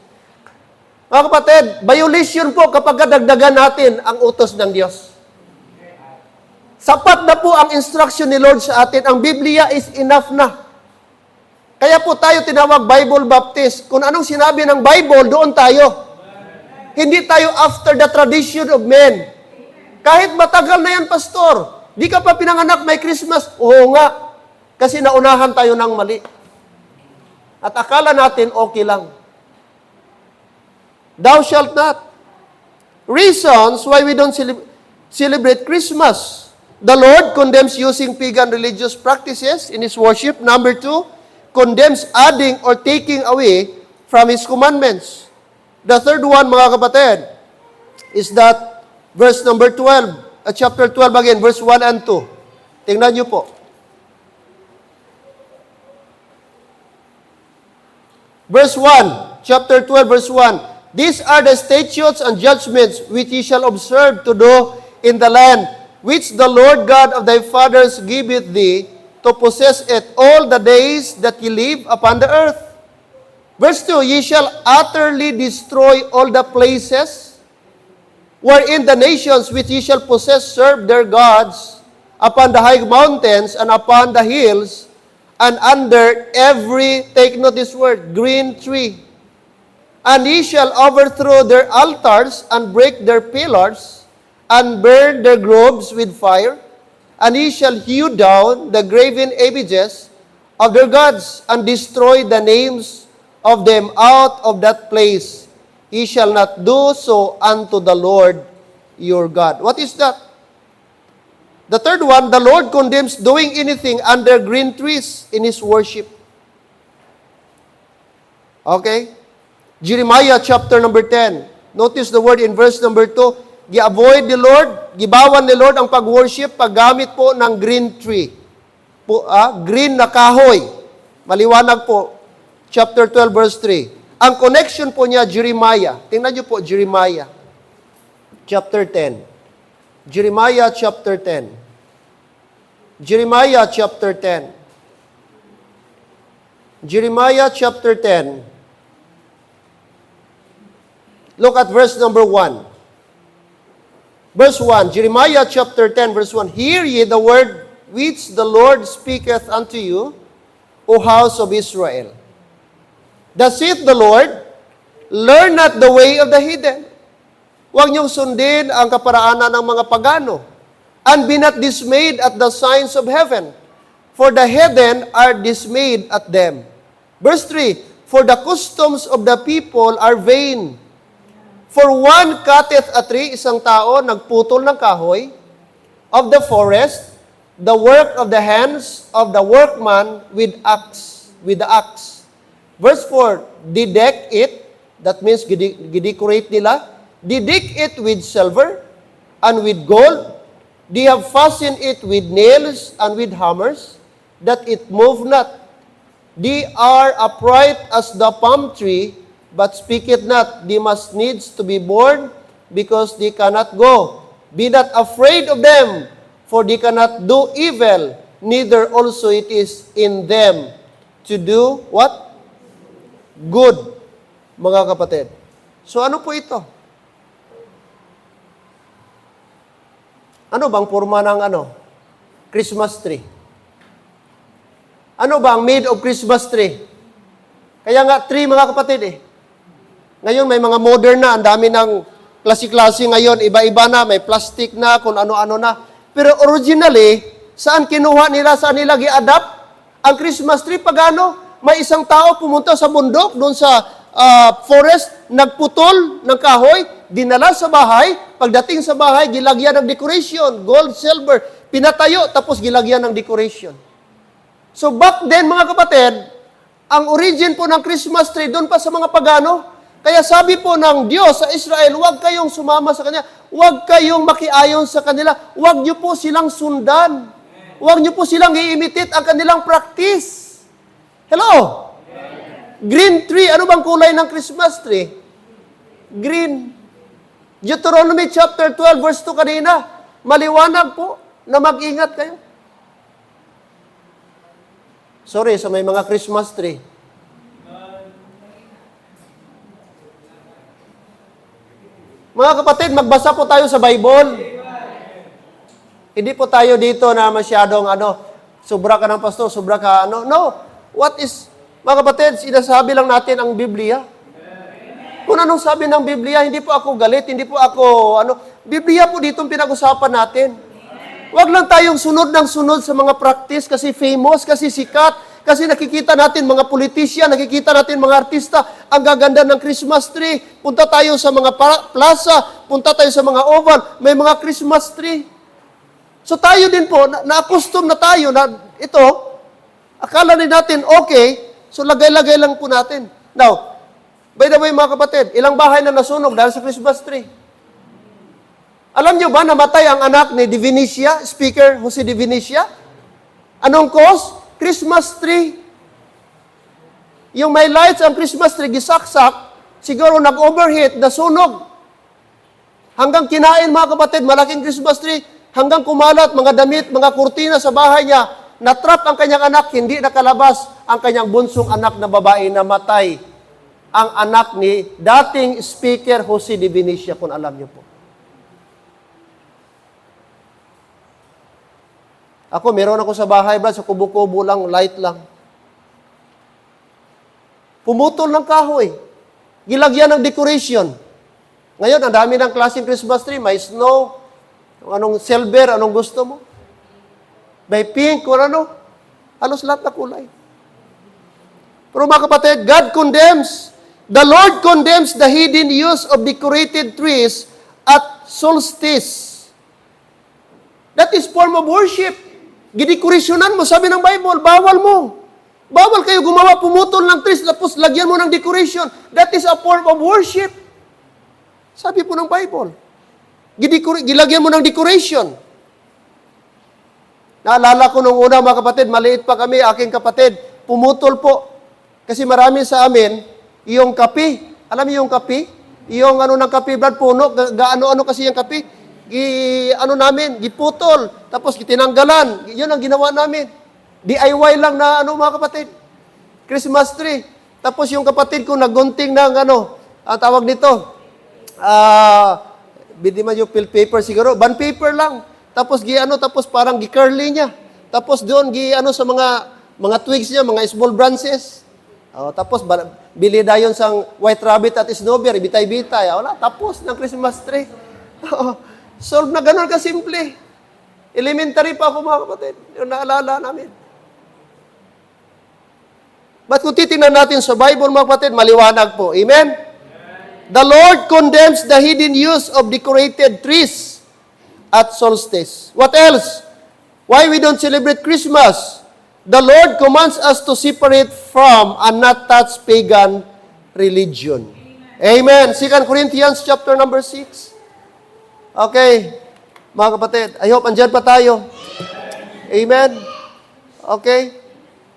A: Mga kapatid, violation po kapag dagdagan natin ang utos ng Diyos. Sapat na po ang instruction ni Lord sa atin. Ang Biblia is enough na. Kaya po tayo tinawag Bible Baptist. Kung anong sinabi ng Bible, doon tayo. Hindi tayo after the tradition of men. Kahit matagal na yan, pastor. Di ka pa pinanganak, may Christmas. Oo nga. Kasi naunahan tayo ng mali. At akala natin okay lang. Thou shalt not. Reasons why we don't celebrate Christmas. The Lord condemns using pagan religious practices in His worship. Number 2, condemns adding or taking away from His commandments. The third one, mga kapatid, is that verse number 12, chapter 12 again, verse 1 and 2. Tingnan niyo po. Verse 1, chapter 12, verse 1. These are the statutes and judgments which ye shall observe to do in the land, which the Lord God of thy fathers giveth thee, to possess it all the days that ye live upon the earth. Verse 2, ye shall utterly destroy all the places wherein the nations which ye shall possess serve their gods upon the high mountains and upon the hills and under every, take note this word, green tree. And ye shall overthrow their altars and break their pillars and burn their groves with fire. And ye shall hew down the graven images of their gods, and destroy the names of them out of that place. Ye shall not do so unto the Lord your God. What is that? The third one, the Lord condemns doing anything under green trees in His worship. Okay? Jeremiah chapter number 10. Notice the word in verse number 2. Gi-avoid ni Lord, gibawan ni Lord ang pag-worship paggamit po ng green tree. Green na kahoy. Maliwanag po. Chapter 12 verse 3. Ang connection po niya, Jeremiah. Tingnan niyo po, Jeremiah. Chapter 10. Jeremiah chapter 10. Jeremiah chapter 10. Jeremiah chapter 10. Look at verse number 1. Verse 1, Jeremiah chapter 10, verse 1. Hear ye the word which the Lord speaketh unto you, O house of Israel. Thus saith the Lord, Learn not the way of the heathen. Huwag niyong sundin ang kaparaanan ng mga pagano. And be not dismayed at the signs of heaven, for the heathen are dismayed at them. Verse 3, for the customs of the people are vain. For one cutteth a tree, isang tao nagputol ng kahoy, of the forest, the work of the hands of the workman with the axe. Verse 4, deck it, that means gidecorate nila, deck it with silver and with gold. They have fastened it with nails and with hammers, that it move not. They are upright as the palm tree, but speak it not. They must needs to be born, because they cannot go. Be not afraid of them, for they cannot do evil, neither also it is in them to do what? Good, mga kapatid. So ano po ito? Ano bang forma ng Christmas tree? Ano bang made of Christmas tree? Kaya nga tree, mga kapatid eh. Ngayon may mga modern na, ang dami ng klase-klase ngayon, iba-iba na, may plastic na, kung ano-ano na. Pero originally, saan kinuha nila, saan nila gi-adapt? Ang Christmas tree, pagano? May isang tao pumunta sa bundok, doon sa forest, nagputol ng kahoy, dinala sa bahay, pagdating sa bahay, gilagyan ng decoration, gold, silver, pinatayo, tapos gilagyan ng decoration. So back then, mga kapatid, ang origin po ng Christmas tree, doon pa sa mga pagano. Kaya sabi po ng Diyos sa Israel, huwag kayong sumama sa Kanya, huwag kayong makiayon sa kanila, huwag niyo po silang sundan, huwag niyo po silang i-imitate ang kanilang practice. Hello? Green tree, ano bang kulay ng Christmas tree? Green. Deuteronomy chapter 12, verse 2 kanina, maliwanag po na mag-ingat kayo. Sorry, sa may mga Christmas tree. Mga kapatid, magbasa po tayo sa Bible. Hindi po tayo dito na masyadong sobra ka ng pastor, sobra ka No. What is, mga kapatid, sinasabi lang natin ang Biblia. Kung anong sabi ng Biblia, hindi po ako galit, hindi po ako, Biblia po dito ang pinag-usapan natin. Huwag lang tayong sunod ng sunod sa mga practice kasi famous, kasi sikat, kasi nakikita natin mga politician, nakikita natin mga artista, ang gaganda ng Christmas tree. Punta tayo sa mga plaza, punta tayo sa mga oval, may mga Christmas tree. So tayo din po, na-accustom na tayo na ito, akala din natin okay, so lagay-lagay lang po natin. Now, by the way, mga kapatid, ilang bahay na nasunog dahil sa Christmas tree? Alam nyo ba, namatay ang anak ni Divinicia, Speaker Jose Divinicia? Anong cause? Christmas tree. Yung may lights ang Christmas tree, gisaksak, siguro nag-overheat, nasunog. Hanggang kinain, mga kapatid, malaking Christmas tree, hanggang kumalat, mga damit, mga kurtina sa bahay niya, natrap ang kanyang anak, hindi nakalabas ang kanyang bunsong anak na babae, namatay. Ang anak ni dating Speaker Jose Divinicia, kung alam niyo po. Ako, meron ako sa bahay, brad, sa kubo-kubo lang, light lang. Pumutol ng kahoy. Gilagyan ng decoration. Ngayon, ang dami ng klaseng Christmas tree. May snow, anong silver, anong gusto mo. May pink, kung ano. Halos lahat na kulay. Pero mga kapatid, God condemns. The Lord condemns the hidden use of decorated trees at solstice. That is form of worship. Gidekorasyonan mo, sabi ng Bible, bawal mo. Bawal kayo gumawa, pumutol ng trees, tapos lagyan mo ng decoration. That is a form of worship. Sabi po ng Bible. Gilagyan mo ng decoration. Naalala ko nung una, mga kapatid, maliit pa kami, aking kapatid, pumutol po. Kasi marami sa amin, yung kape. Alam niyo yung kape? Yung ng kape, brad, puno, gaano-ano kasi yung kape. Giputol, tapos tinanggalan. Yun ang ginawa namin. DIY lang na mga kapatid. Christmas tree. Tapos yung kapatid ko nagunting ng ang tawag nito, hindi man yung pill paper siguro, bond paper lang. Tapos tapos parang gi-curly niya. Tapos doon sa mga twigs niya, mga small branches. Oh, tapos bili dayon sang White Rabbit at Snowberry, bitay-bitay. Wala, tapos ng Christmas tree. Solve na ganun kasimple. Elementary pa ako mga kapatid. Yung naalala namin. But kung titingnan natin sa Bible mga kapatid, maliwanag po. Amen? The Lord condemns the hidden use of decorated trees at solstice. What else? Why we don't celebrate Christmas? The Lord commands us to separate from and not touch pagan religion. Amen. 2 Corinthians chapter number 6. Okay. Mga kapatid, I hope andyan pa tayo. Amen. Okay.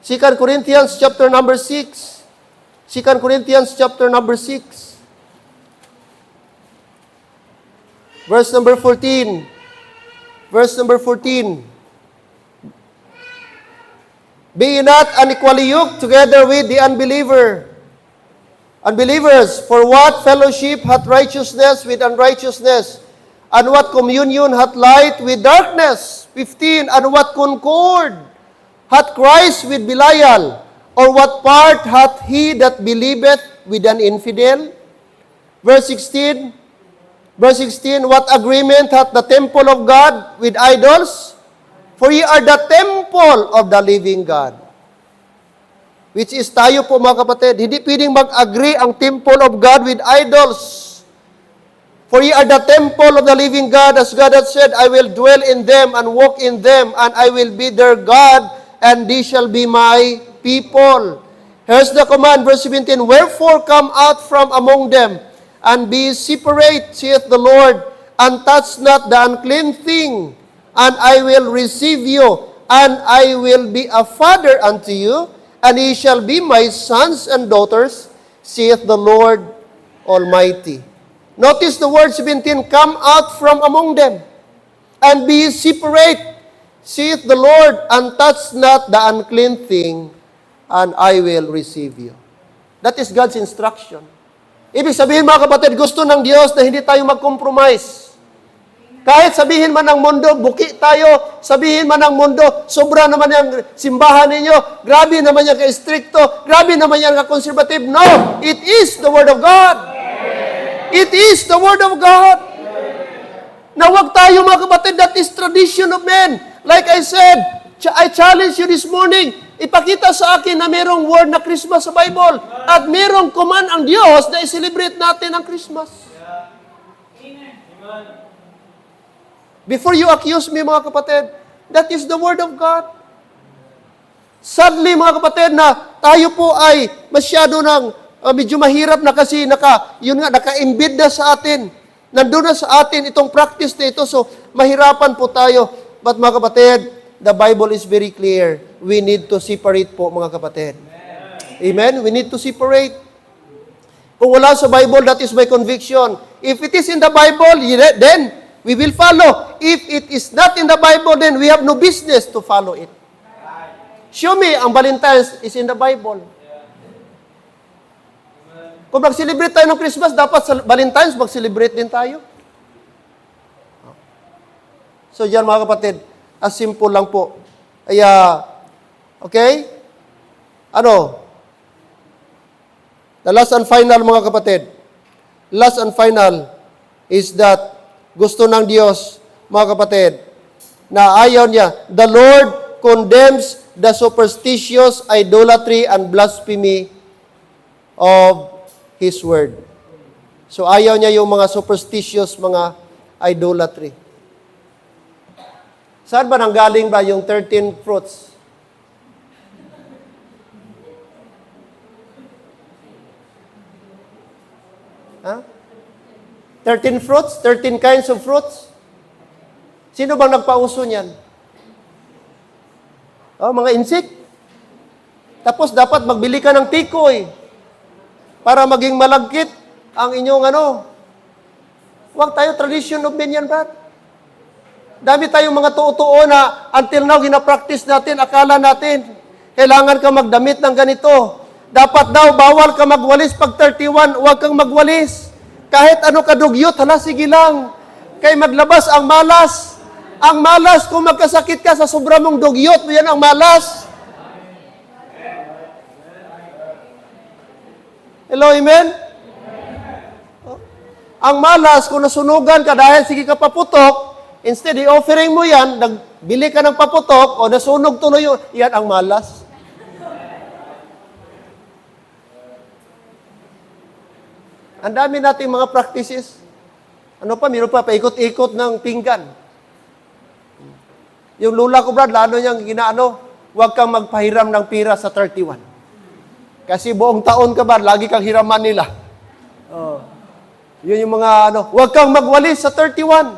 A: 2 Corinthians chapter number 6. 2 Corinthians chapter number 6. Verse number 14. Verse number 14. Be not unequally yoked together with the unbelievers. For what fellowship hath righteousness with unrighteousness? And what communion hath light with darkness? 15. And what concord hath Christ with Belial? Or what part hath he that believeth with an infidel? Verse 16. Verse 16. What agreement hath the temple of God with idols? For ye are the temple of the living God. Which is tayo po mga kapatid. Hindi pwedeng mag-agree ang temple of God with idols. For ye are the temple of the living God, as God hath said, I will dwell in them and walk in them, and I will be their God, and they shall be my people. Here's the command, verse 17, Wherefore come out from among them, and be separate, saith the Lord, and touch not the unclean thing, and I will receive you, and I will be a father unto you, and ye shall be my sons and daughters, saith the Lord Almighty. Notice the word 17, come out from among them, and be separate, saith the Lord, and touch not the unclean thing, and I will receive you. That is God's instruction. Ibig sabihin mga kapatid, gusto ng Diyos na hindi tayo mag-compromise. Kahit sabihin man ng mundo, buki tayo, sabihin man ng mundo, sobra naman yung simbahan ninyo, grabe naman yung ka-stricto, grabe naman yung ka-conservative. No! It is the Word of God. It is the Word of God. Na huwag tayo mga kapatid, that is tradition of men. Like I said, I challenge you this morning, ipakita sa akin na merong word na Christmas sa Bible at merong command ang Diyos na i-celebrate natin ang Christmas. Before you accuse me, mga kapatid, that is the Word of God. Sadly, mga kapatid, na tayo po ay masyado ng medyo mahirap na kasi naka-embed na sa atin. Nandun na sa atin itong practice na ito, so mahirapan po tayo. But mga kapatid, the Bible is very clear. We need to separate po, mga kapatid. Amen? We need to separate. Kung wala sa Bible, that is my conviction. If it is in the Bible, then we will follow. If it is not in the Bible, then we have no business to follow it. Show me, ang Valentine's is in the Bible. Kung mag-celebrate tayo ng Christmas, dapat sa Valentine's, mag-celebrate din tayo. So, yan mga kapatid, as simple lang po. Ay, okay? The last and final, mga kapatid. Last and final is that gusto ng Diyos, mga kapatid, na ayaw niya. The Lord condemns the superstitious idolatry and blasphemy of His Word. So ayaw niya yung mga superstitious, mga idolatry. Saan ba nanggaling ba yung 13 fruits? Ha? 13 fruits? 13 kinds of fruits? Sino bang nagpauso niyan? Mga insect. Tapos dapat magbili ka ng tikoy para maging malagkit ang inyong Huwag tayo tradition of men yan, Brad. Dami tayong mga tuo-tuo na until now gina-practice natin, akala natin, kailangan ka magdamit ng ganito. Dapat daw, bawal ka magwalis pag 31, huwag kang magwalis. Kahit ano kadugyot, sige lang. Kay maglabas ang malas. Ang malas, kung magkasakit ka sa sobra mong dugyot, yan ang malas. Hello, amen? Ang malas, kung nasunugan ka dahil sige ka paputok, instead, i-offering mo yan, nagbili ka ng paputok, o nasunog tuloy yun, yan ang malas. Ang dami nating mga practices. Ano pa, meron pa, paikot-ikot ng pinggan. Yung lula ko, Brad, lalo niyang ginaano, huwag kang magpahiram ng pira sa 31. Kasi buong taon ka ba, lagi kang hiraman nila. Yun yung mga huwag kang magwalis sa 31.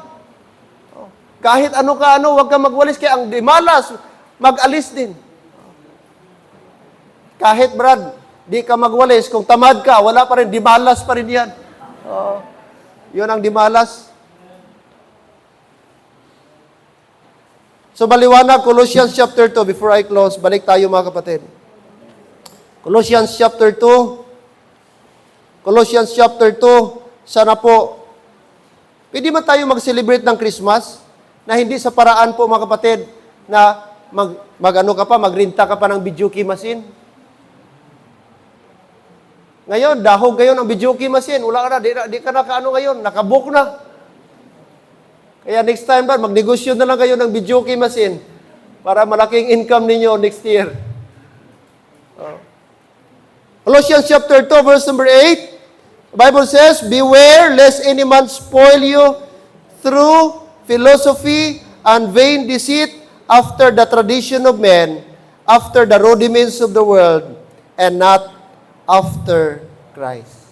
A: Kahit ano ka huwag kang magwalis. Kaya ang dimalas, mag-alis din. Kahit, Brad, di ka magwalis, kung tamad ka, wala pa rin, dimalas pa rin yan. Yun ang dimalas. So, maliwanag, Colossians chapter 2, before I close, balik tayo mga kapatid. Colossians chapter 2, Colossians chapter 2, sana po, pwede man tayo mag-celebrate ng Christmas na hindi sa paraan po mga kapatid na magrinta ka pa ng videoke machine. Ngayon, dahog ngayon ang videoke machine. Wala ka na, di ka na ngayon, nakabook na. Kaya next time ba, magnegosyo na lang kayo ng videoke machine para malaking income ninyo next year. Colossians chapter 2, verse number 8. The Bible says, beware lest any man spoil you through philosophy and vain deceit after the tradition of men, after the rudiments of the world, and not after Christ.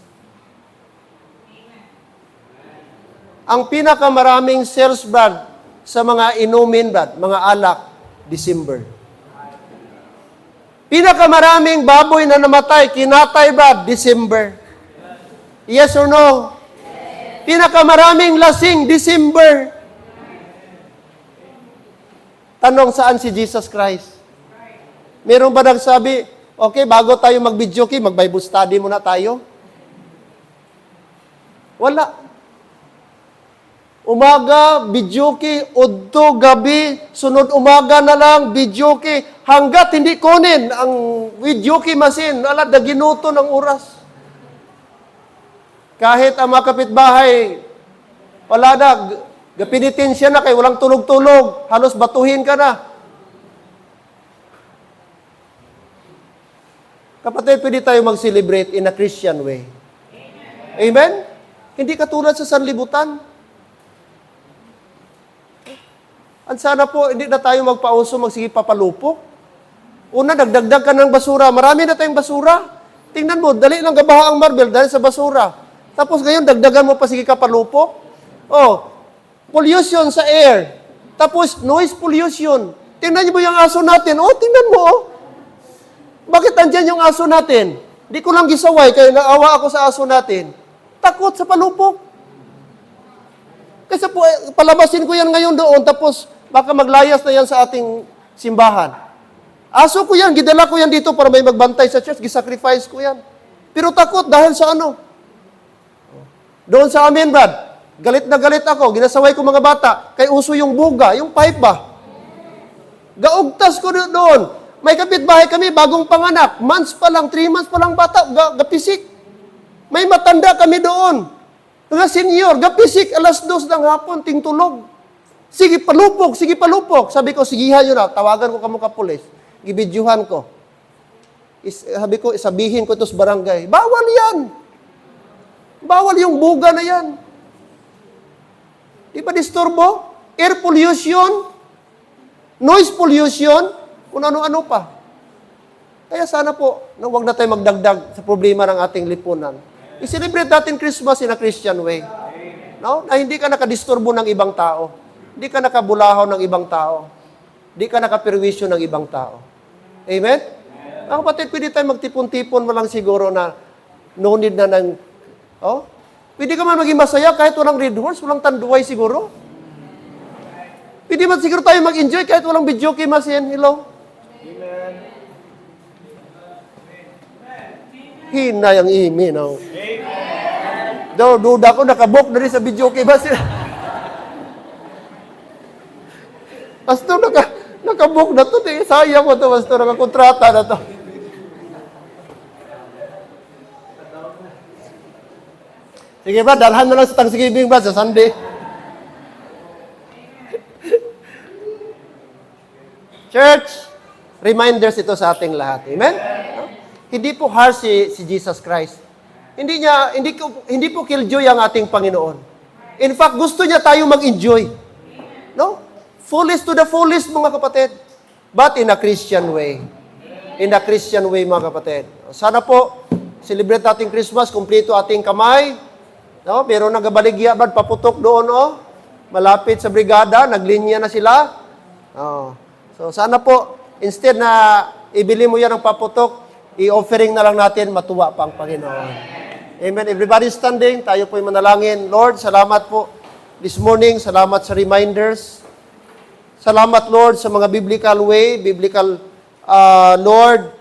A: Ang pinakamaraming sales, Brad, sa mga inumin, Brad, mga alak, December. Pinakamaraming baboy na namatay, kinatay, Brad, December. Yes or no? Yes. Pinakamaraming lasing, December. Tanong, saan si Jesus Christ? Meron ba nagsabi, okay, bago tayo mag-videoke, mag-Bible study muna tayo? Wala. Umaga, videoke, udto, gabi, sunod umaga na lang, videoke, hanggat hindi kunin ang videoke machine, ginuto ng oras. Kahit ang mga kapitbahay, wala na, gapinitin siya na kay walang tulog-tulog, halos batuhin ka na. Kapatid, pwede tayo mag-celebrate in a Christian way. Amen? Hindi katulad sa sanlibutan. At sana po, hindi na tayo magpauso, magsige papalupok. Una, nagdagdag ka ng basura. Marami na tayong basura. Tingnan mo, dali lang gabaha ang marble dahil sa basura. Tapos ngayon, dagdagan mo pa, sige ka palupok. Pollution sa air. Tapos, noise pollution. Tingnan niyo ba yung aso natin? Tingnan mo, Bakit andyan yung aso natin? Di ko lang gisaway, kaya naawa ako sa aso natin. Takot sa palupok. Kasi po, palabasin ko yan ngayon doon, tapos baka maglayas na yan sa ating simbahan. Aso ko yan, gidala ko yan dito para may magbantay sa church, gisacrifice ko yan. Pero takot dahil sa ano? Doon sa amin, Brad, galit na galit ako, ginasaway ko mga bata, kay uso yung buga, yung pipe ba? Gaugtas ko doon. May kapitbahay kami, bagong panganak, months pa lang, 3 months pa lang bata, gapisik. May matanda kami doon. Mga senior, gapisik, 2:00 ng hapon, tingtulog. Sige, palupok, sige, palupok. Sabi ko, sigihan nyo na, tawagan ko kamo kapulis. Gibidyuhan ko. Sabi ko, isabihin ko ito sa barangay. Bawal yan. Bawal yung buga na yan. Di ba disturbo? Air pollution, noise pollution, kung ano-ano pa. Kaya sana po, huwag na tayo magdagdag sa problema ng ating lipunan. I-celebrate natin Christmas in a Christian way. No? Na hindi ka nakadisturbo ng ibang tao. Hindi ka nakabulahaw ng ibang tao. Hindi ka nakapirwisyo ng ibang tao. Amen? Mga kapatid, pwede tayo magtipon-tipon mo lang siguro na no need na ng... Pwede ka man maging masaya kahit walang red horse, walang tanduay siguro. Pwede man siguro tayo mag-enjoy kahit walang videoke machine. Hello? Amen. Hinay ang imi, no? Amen. Duda ko, nakabook na rin sa videoke machine. Pastor, nakabook na to. Sayang mo to, Pastor. Nakakontrata na to. Sige ba, dalhan na lang sa Thanksgiving ba sa Sunday? Church, reminders ito sa ating lahat. Amen? No? Hindi po harsh si Jesus Christ. Hindi po killjoy ang ating Panginoon. In fact, gusto niya tayo mag-enjoy. No? Fullest to the fullest, mga kapatid. But in a Christian way. In a Christian way, mga kapatid. Sana po, celebrate ating Christmas, kumpleto ating kamay. No? Pero nagabaligya ba, paputok doon, oh. Malapit sa brigada, naglinya na sila. Oh. So, sana po, instead na ibili mo yan ng paputok, i-offering na lang natin, matuwa pa ang Panginoon. Amen. Everybody standing, tayo po'y manalangin. Lord, salamat po this morning. Salamat sa reminders. Salamat, Lord, sa mga biblical way, Lord,